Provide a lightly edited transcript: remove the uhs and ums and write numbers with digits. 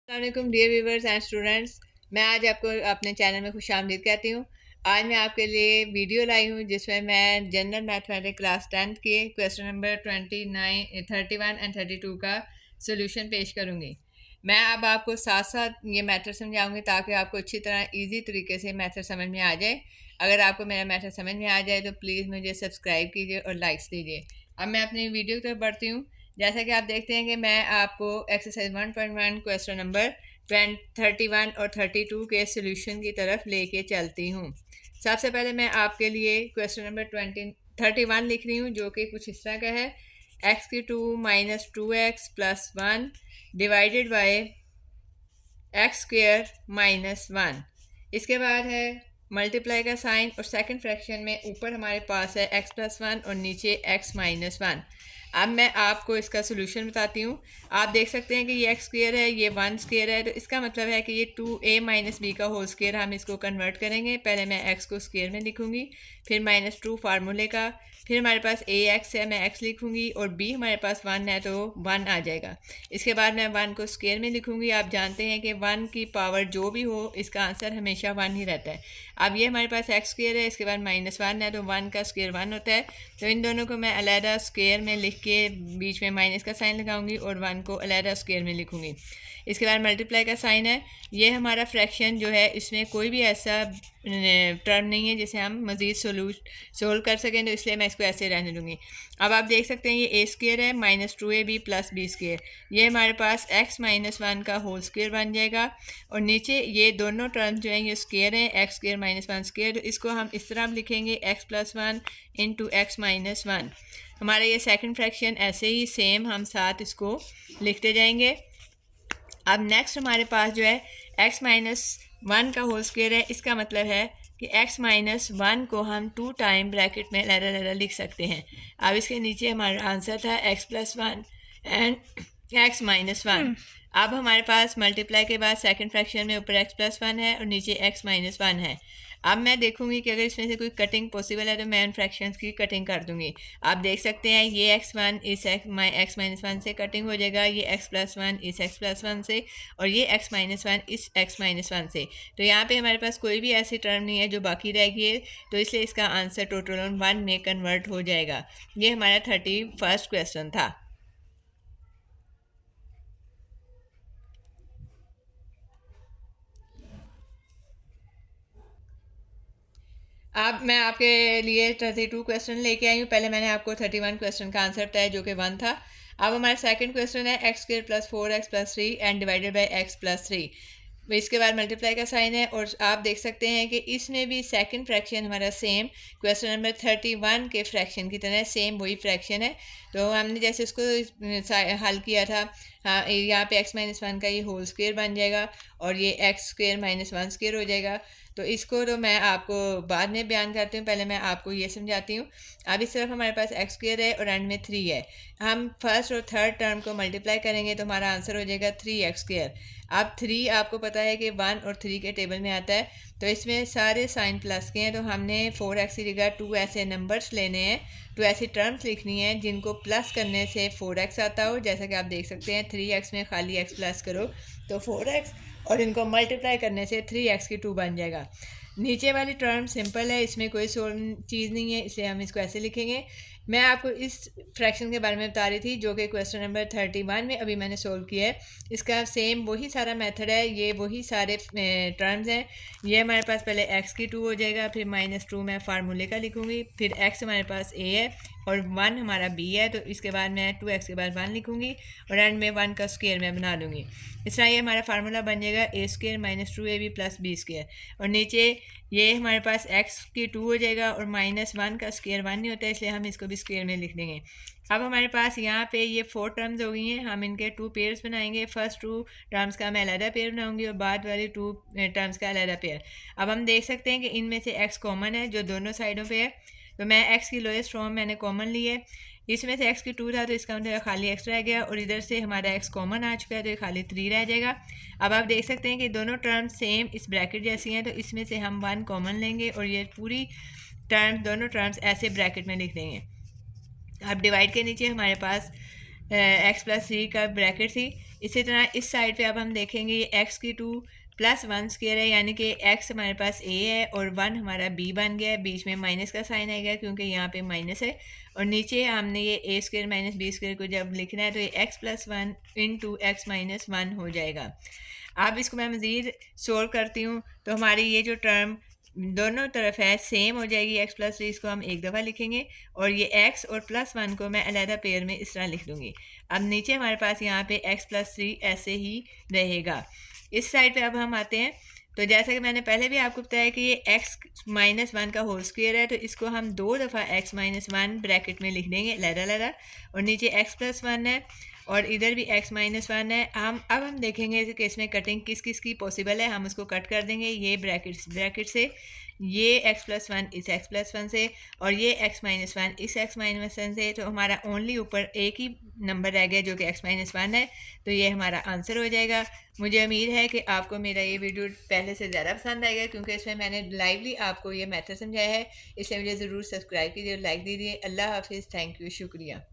अस्सलाम dear viewers and students. मैं आज आपको अपने चैनल में खुशामदीद कहती हूँ। आज मैं आपके लिए वीडियो लाई हूँ जिसमें मैं जनरल मैथमेटिक्स क्लास 10th के क्वेश्चन नंबर 29, 31 एंड 32 का सोल्यूशन पेश करूँगी। मैं अब आपको साथ साथ ये मैथड समझाऊंगी ताकि आपको अच्छी तरह इजी तरीके से मैथड समझ में आ जाए। अगर आपको मेरा मैथड समझ में आ जाए तो प्लीज़ मुझे सब्सक्राइब कीजिए और लाइक्स दीजिए। अब मैं अपनी वीडियो की तरफ बढ़ती हूँ। जैसा कि आप देखते हैं कि मैं आपको एक्सरसाइज 1.1 क्वेश्चन नंबर 31 और 32 के सोल्यूशन की तरफ लेके चलती हूँ। सबसे पहले मैं आपके लिए क्वेश्चन नंबर 31 लिख रही हूँ जो कि कुछ इस तरह का है। एक्स की 2 minus 2x plus 1 divided by x square minus 1। इसके बाद है मल्टीप्लाई का साइन और सेकंड फ्रैक्शन में ऊपर हमारे पास है x प्लस 1 और नीचे x माइनस 1। अब मैं आपको इसका सोल्यूशन बताती हूँ। आप देख सकते हैं कि ये एक्स स्क्वेयर है, ये 1 स्क्वेयर है, तो इसका मतलब है कि ये 2a माइनस बी का होल स्क्वेयर हम इसको कन्वर्ट करेंगे। पहले मैं x को स्क्वेयर में लिखूँगी, फिर -2 फार्मूले का, फिर हमारे पास ax है, मैं x लिखूँगी और b हमारे पास 1 है तो 1 आ जाएगा। इसके बाद मैं 1 को स्क्वेयर में लिखूँगी। आप जानते हैं कि 1 की पावर जो भी हो इसका आंसर हमेशा 1 ही रहता है। अब ये हमारे पास एक्स स्क्वेयर है, इसके बाद -1 है तो 1 का स्क्वेयर 1 होता है। तो इन दोनों को मैं अलहदा स्क्वेयर में लिख के बीच में माइनस का साइन लगाऊंगी और 1 को अलहदा स्क्वेयर में लिखूंगी। इसके बाद मल्टीप्लाई का साइन है। ये हमारा फ्रैक्शन जो है इसमें कोई भी ऐसा टर्म नहीं है जिसे हम मज़ीद सोल्व कर सकें, तो इसलिए मैं इसको ऐसे रहने दूँगी। अब आप देख सकते हैं ये ए स्क्वेयर है -2ab प्लस बी स्क्वेयर, ये हमारे पास x माइनस 1 का होल स्क्वेयर बन जाएगा। और नीचे ये दोनों टर्म जो हैं ये स्क्वेयर हैं, एक्स स्क्वेयर माइनस 1 स्क्वेयर, तो इसको हम इस तरह लिखेंगे x plus 1 into x minus 1। हमारा ये सेकंड फ्रैक्शन ऐसे ही सेम हम साथ इसको लिखते जाएंगे। अब नेक्स्ट हमारे पास जो है x माइनस 1 का होल स्क्वेयर है, इसका मतलब है कि x माइनस 1 को हम 2 टाइम ब्रैकेट में लहरा लिख सकते हैं। अब इसके नीचे हमारा आंसर था x plus 1 and x minus 1। अब हमारे पास मल्टीप्लाई के बाद सेकंड फ्रैक्शन में ऊपर x प्लस 1 है और नीचे x माइनस 1 है। अब मैं देखूंगी कि अगर इसमें से कोई कटिंग पॉसिबल है तो मैं उन फ्रैक्शंस की कटिंग कर दूंगी। आप देख सकते हैं ये x1 इस x माइनस 1 से कटिंग हो जाएगा, ये x प्लस 1 इस x प्लस 1 से, और ये x माइनस 1 इस x माइनस 1 से। तो यहाँ पे हमारे पास कोई भी ऐसी टर्म नहीं है जो बाकी रह गई है, तो इसलिए इसका आंसर टोटल ऑन 1 में कन्वर्ट हो जाएगा। ये हमारा 31st क्वेश्चन था। अब मैं आपके लिए 32 क्वेश्चन लेके आई हूँ। पहले मैंने आपको 31 क्वेश्चन का आंसर बताया जो कि 1 था। अब हमारा सेकंड क्वेश्चन है x square plus 4x plus 3 and divided by x plus 3। इसके बाद मल्टीप्लाई का साइन है और आप देख सकते हैं कि इसमें भी सेकंड फ्रैक्शन हमारा सेम क्वेश्चन नंबर 31 के फ्रैक्शन की तरह सेम वही फ्रैक्शन है। तो हमने जैसे उसको हल किया था, हाँ यहाँ पे x माइनस 1 का ये होल स्क्वेयर बन जाएगा और ये x स्क्वेयर माइनस 1 स्क्वेयर हो जाएगा। तो इसको तो मैं आपको बाद में बयान करती हूँ, पहले मैं आपको ये समझाती हूँ। अब इस तरफ हमारे पास x स्क्वेयर है और एंड में 3 है। हम फर्स्ट और थर्ड टर्म को मल्टीप्लाई करेंगे तो हमारा आंसर हो जाएगा 3x स्क्वेयर। अब 3 आपको पता है कि 1 और 3 के टेबल में आता है, तो इसमें सारे साइन प्लस के हैं, तो हमने 4x की जगह 2 ऐसे नंबर्स लेने हैं, 2 ऐसी टर्म्स लिखनी है जिनको प्लस करने से 4x आता हो। जैसा कि आप देख सकते हैं 3x में खाली x प्लस करो तो 4x, और इनको मल्टीप्लाई करने से 3x की 2 बन जाएगा। नीचे वाली टर्म सिंपल है, इसमें कोई सोल्व चीज़ नहीं है, इसलिए हम इसको ऐसे लिखेंगे। मैं आपको इस फ्रैक्शन के बारे में बता रही थी जो कि क्वेश्चन नंबर 31 में अभी मैंने सोल्व किया है। इसका सेम वही सारा मेथड है, ये वही सारे टर्म्स हैं। ये हमारे पास पहले x की 2 हो जाएगा, फिर -2 मैं फार्मूले का लिखूँगी, फिर x हमारे पास a है और 1 हमारा b है, तो इसके बाद मैं 2x के बाद 1 लिखूँगी और एंड में 1 का स्क्वेयर मैं बना लूँगी। इस तरह ये हमारा फार्मूला बन जाएगा a square minus 2ab plus b square, और नीचे ये हमारे पास x की 2 हो जाएगा और -1 का स्क्वेयर 1 नहीं होता है, इसलिए हम इसको भी स्क्वेयर में लिख देंगे। अब हमारे पास यहाँ पे ये 4 टर्म्स हो गई हैं, हम इनके 2 पेयर्स बनाएंगे। फर्स्ट 2 टर्म्स का मैं अलहदा पेयर बनाऊंगी और बाद वाली 2 टर्म्स का अलहदा पेयर। अब हम देख सकते हैं कि इनमें से x कॉमन है जो दोनों साइडों पे है, तो मैं x की लोएस्ट फॉर्म मैंने कॉमन ली है। इसमें से x की 2 था तो इसका मतलब खाली x रह गया, और इधर से हमारा x कॉमन आ चुका है तो ये खाली 3 रह जाएगा। अब आप देख सकते हैं कि दोनों टर्म सेम इस ब्रैकेट जैसी हैं, तो इसमें से हम 1 कॉमन लेंगे और ये पूरी दोनों टर्म्स ऐसे ब्रैकेट में लिख देंगे। अब डिवाइड के नीचे हमारे पास x प्लस 3 का ब्रैकेट थी, इसी तरह इस साइड पे अब हम देखेंगे ये x की 2 प्लस 1 स्क्वायर है, यानी कि x हमारे पास a है और 1 हमारा b बन गया है। बीच में माइनस का साइन आएगा क्योंकि यहाँ पे माइनस है, और नीचे हमने ये a square minus b square को जब लिखना है तो ये x plus 1 into x minus 1 हो जाएगा। अब इसको मैं मज़ीद सोल्व करती हूँ तो हमारी ये जो टर्म दोनों तरफ है सेम हो जाएगी। x प्लस 3 इसको हम एक दफ़ा लिखेंगे और ये x और प्लस 1 को मैं अलहदा पेयर में इस तरह लिख दूँगी। अब नीचे हमारे पास यहाँ पे x प्लस 3 ऐसे ही रहेगा। इस साइड पे अब हम आते हैं, तो जैसा कि मैंने पहले भी आपको बताया कि ये x माइनस 1 का होल स्क्वायर है, तो इसको हम 2 दफ़ा x माइनस 1 ब्रैकेट में लिख देंगे अलहदा, और नीचे x प्लस 1 है और इधर भी x माइनस 1 है। हम देखेंगे कि इसमें कटिंग किस किस की पॉसिबल है, हम उसको कट कर देंगे। ये ब्रैकेट से ये x प्लस 1 इस x प्लस 1 से और ये x माइनस 1 इस x माइनस 1 से, तो हमारा ओनली ऊपर एक ही नंबर रह गया जो कि x माइनस 1 है, तो ये हमारा आंसर हो जाएगा। मुझे उम्मीद है कि आपको मेरा ये वीडियो पहले से ज़्यादा पसंद आएगा क्योंकि इसमें मैंने लाइवली आपको ये मेथड समझाया है, इसलिए मुझे ज़रूर सब्सक्राइब कीजिए और लाइक दीजिए। अल्लाह हाफिज़, थैंक यू, शुक्रिया।